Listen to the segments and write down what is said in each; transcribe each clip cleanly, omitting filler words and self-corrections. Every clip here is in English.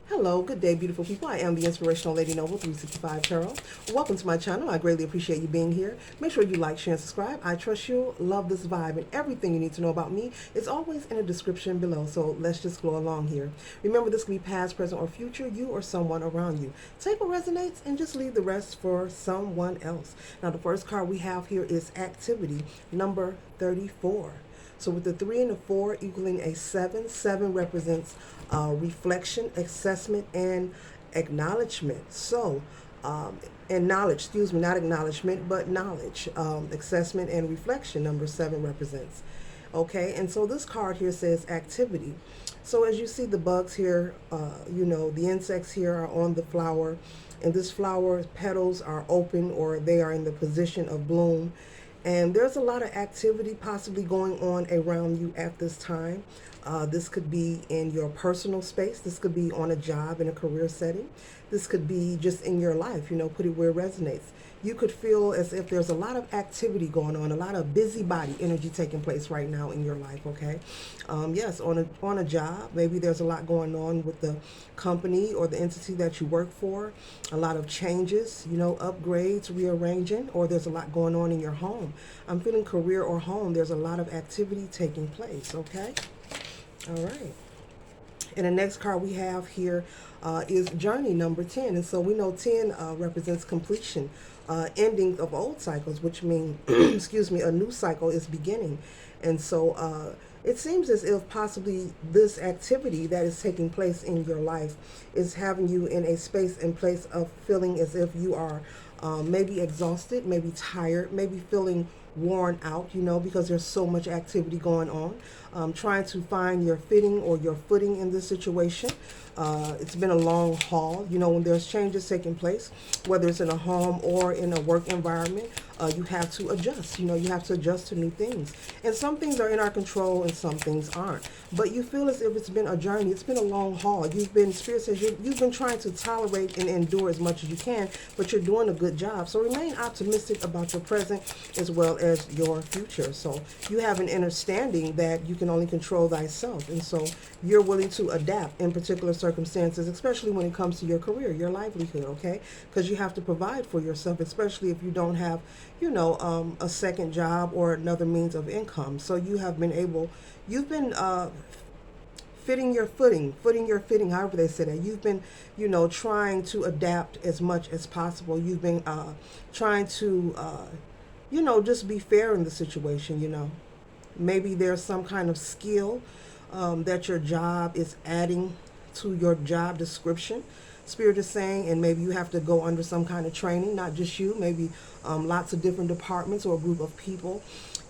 Hello, good day, beautiful people. I am the Inspirational Lady Noble 365 Tarot. Welcome to my channel. I greatly appreciate you being here. Make sure you like, share, and subscribe. I trust you, love this vibe, and everything you need to know about me is always in the description below. So let's just go along here. Remember, this can be past, present, or future, you or someone around you. Take what resonates and just leave the rest for someone else. Now, the first card we have here is activity number 34. So with the 3 and the 4 equaling a 7, 7 represents reflection, assessment, and acknowledgement. So, and knowledge, excuse me, not acknowledgement, but knowledge, assessment, and reflection, number 7 represents. Okay, and so this card here says activity. So as you see the bugs here, the insects here are on the flower, and this flower petals are open or they are in the position of bloom. And there's a lot of activity possibly going on around you at this time. This could be in your personal space. This could be on a job, in a career setting. This could be just in your life, put it where it resonates. You could feel as if there's a lot of activity going on, a lot of busybody energy taking place right now in your life, okay? Yes, on a job, maybe there's a lot going on with the company or the entity that you work for, a lot of changes, upgrades, rearranging, or there's a lot going on in your home. I'm feeling career or home, there's a lot of activity taking place, okay? All right. And the next card we have here is journey number 10. And so we know 10 represents completion, ending of old cycles, which mean, excuse me, a new cycle is beginning. And so it seems as if possibly this activity that is taking place in your life is having you in a space and place of feeling as if you are maybe exhausted, maybe tired, maybe feeling worn out, because there's so much activity going on. Trying to find your fitting or your footing in this situation. It's been a long haul. When there's changes taking place, whether it's in a home or in a work environment, you have to adjust. You have to adjust to new things. And some things are in our control and some things aren't. But you feel as if it's been a journey. It's been a long haul. Spirit says you've been trying to tolerate and endure as much as you can, but you're doing a good job. So remain optimistic about your present as well as your future. So you have an understanding that you can only control thyself. And so you're willing to adapt in particular circumstances, especially when it comes to your career, your livelihood, okay? Because you have to provide for yourself, especially if you don't have, a second job or another means of income. So you've been fitting your footing, however they say that. You've been, trying to adapt as much as possible. You've been trying to, just be fair in the situation, Maybe there's some kind of skill that your job is adding to your job description. Spirit is saying, and maybe you have to go under some kind of training, not just you, maybe lots of different departments or a group of people.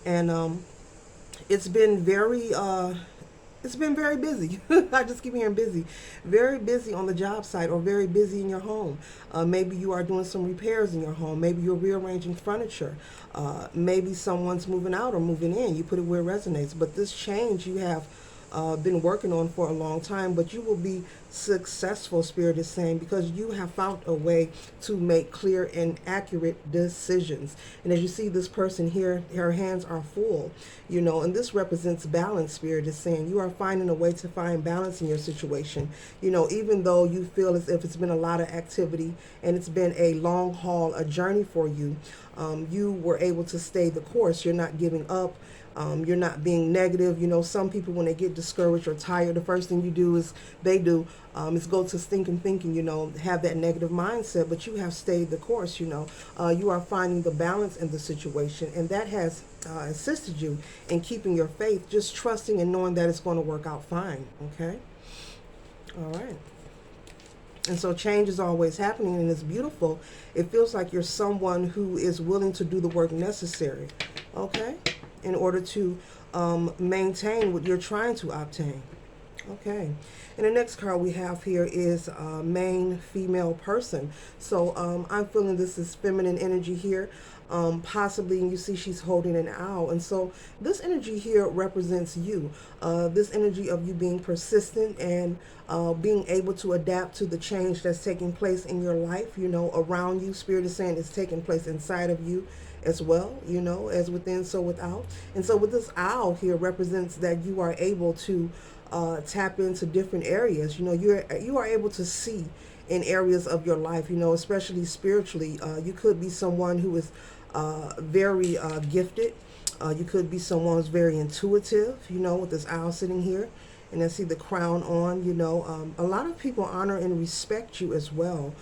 And it's been very busy. I just keep hearing busy. Very busy on the job site or very busy in your home. Maybe you are doing some repairs in your home. Maybe you're rearranging furniture. Maybe someone's moving out or moving in. You put it where it resonates. But this change you have been working on for a long time, but you will be successful, Spirit is saying, because you have found a way to make clear and accurate decisions. And as you see this person here, her hands are full, and this represents balance. Spirit is saying you are finding a way to find balance in your situation, even though you feel as if it's been a lot of activity and it's been a long haul, a journey for you. You were able to stay the course. You're not giving up. You're not being negative. Some people, when they get discouraged or tired, the first thing is go to stinking thinking, have that negative mindset, but you have stayed the course, you are finding the balance in the situation, and that has assisted you in keeping your faith, just trusting and knowing that it's going to work out fine, okay? All right. And so change is always happening, and it's beautiful. It feels like you're someone who is willing to do the work necessary, okay, in order to maintain what you're trying to obtain. Okay. And the next card we have here is main female person. So I'm feeling this is feminine energy here. Possibly, and you see she's holding an owl. And so this energy here represents you. This energy of you being persistent and being able to adapt to the change that's taking place in your life, around you. Spirit is saying it's taking place inside of you as well, as within, so without. And so with this owl here represents that you are able to tap into different areas. You know, you are able to see in areas of your life, you know, especially spiritually. You could be someone who is very gifted. You could be someone who's very intuitive, you know, with this owl sitting here. And I see the crown on, you know. A lot of people honor and respect you as well.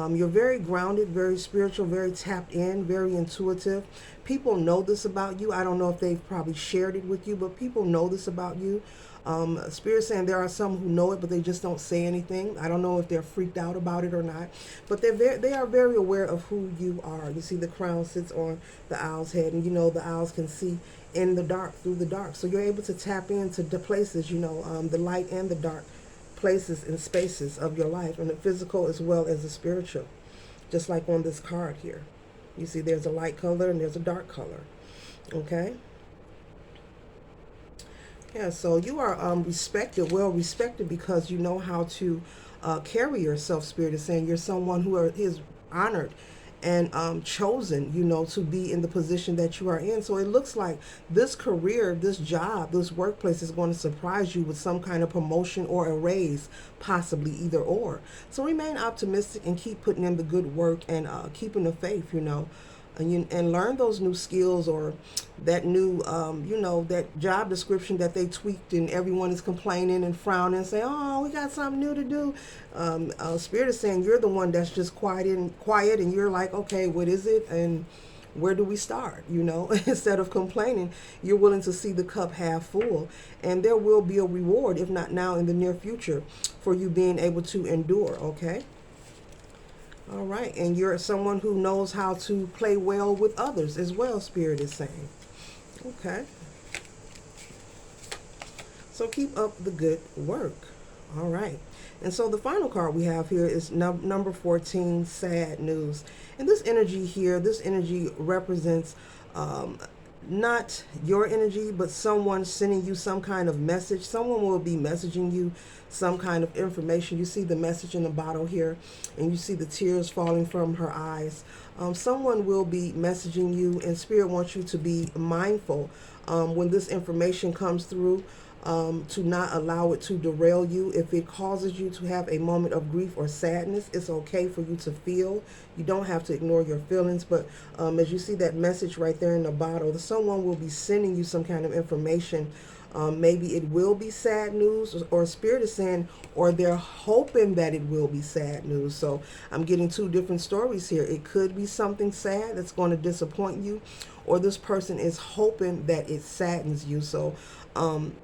You're very grounded, very spiritual, very tapped in, very intuitive. People know this about you. I don't know if they've probably shared it with you, but people know this about you. Spirit saying there are some who know it, but they just don't say anything. I don't know if they're freaked out about it or not, but they are very aware of who you are. You see the crown sits on the owl's head, and you know the owls can see in the dark, through the dark. So you're able to tap into the places, you know, the light and the dark places and spaces of your life, and the physical as well as the spiritual. Just like on this card here. You see there's a light color and there's a dark color. Okay? Yeah, so you are respected, well respected, because you know how to carry yourself. Spirit is saying you're someone who is honored and chosen, you know, to be in the position that you are in. So it looks like this career, this job, this workplace is going to surprise you with some kind of promotion or a raise, possibly either or. So remain optimistic and keep putting in the good work and keeping the faith, you know. And learn those new skills, or that new, you know, that job description that they tweaked and everyone is complaining and frowning and saying, oh, we got something new to do. Spirit is saying you're the one that's just quiet and you're like, okay, what is it? And where do we start? You know, instead of complaining, you're willing to see the cup half full. And there will be a reward, if not now, in the near future, for you being able to endure, okay? All right, and you're someone who knows how to play well with others as well, Spirit is saying. Okay. So keep up the good work. All right. And so the final card we have here is number 14, sad news. And this energy here, this energy represents not your energy, but someone sending you some kind of message. Someone will be messaging you some kind of information. You see the message in the bottle here, and you see the tears falling from her eyes. Someone will be messaging you, and Spirit wants you to be mindful when this information comes through, to not allow it to derail you. If it causes you to have a moment of grief or sadness, it's okay for you to feel. You don't have to ignore your feelings, but as you see that message right there in the bottle, someone will be sending you some kind of information. Maybe it will be sad news, or Spirit is saying, or they're hoping that it will be sad news. So I'm getting two different stories here. It could be something sad that's going to disappoint you, or this person is hoping that it saddens you. So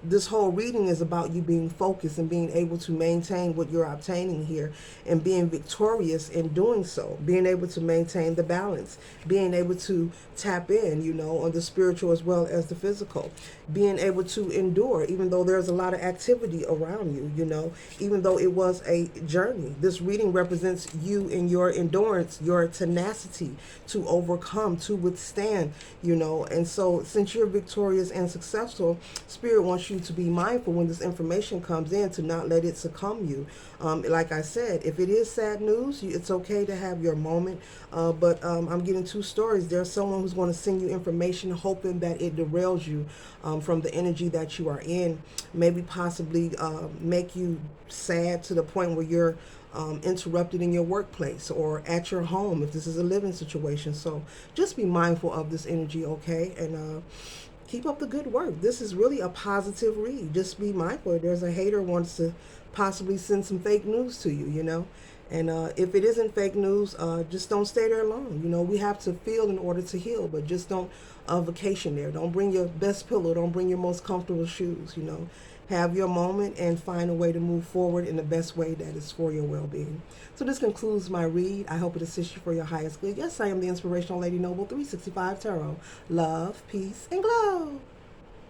this whole reading is about you being focused and being able to maintain what you're obtaining here, and being victorious in doing so, being able to maintain the balance, being able to tap in, you know, on the spiritual as well as the physical, being able to endure even though there's a lot of activity around you, you know, even though it was a journey. This reading represents you in your endurance, your tenacity to overcome, to withstand, you know. And so since you're victorious and successful, Spirit wants you to be mindful when this information comes in, to not let it succumb you. Like I said, if it is sad news, it's okay to have your moment. But I'm getting two stories. There's someone who's going to send you information hoping that it derails you from the energy that you are in. Maybe possibly make you sad to the point where you're interrupted in your workplace or at your home if this is a living situation. So just be mindful of this energy, okay? And keep up the good work. This is really a positive read. Just be mindful. There's a hater who wants to possibly send some fake news to you, you know. And if it isn't fake news, just don't stay there long. You know, we have to feel in order to heal, but just don't vacation there. Don't bring your best pillow. Don't bring your most comfortable shoes, you know. Have your moment and find a way to move forward in the best way that is for your well-being. So this concludes my read. I hope it assists you for your highest good. Yes, I am the Inspirational Lady Noble 365 Tarot. Love, peace, and glow.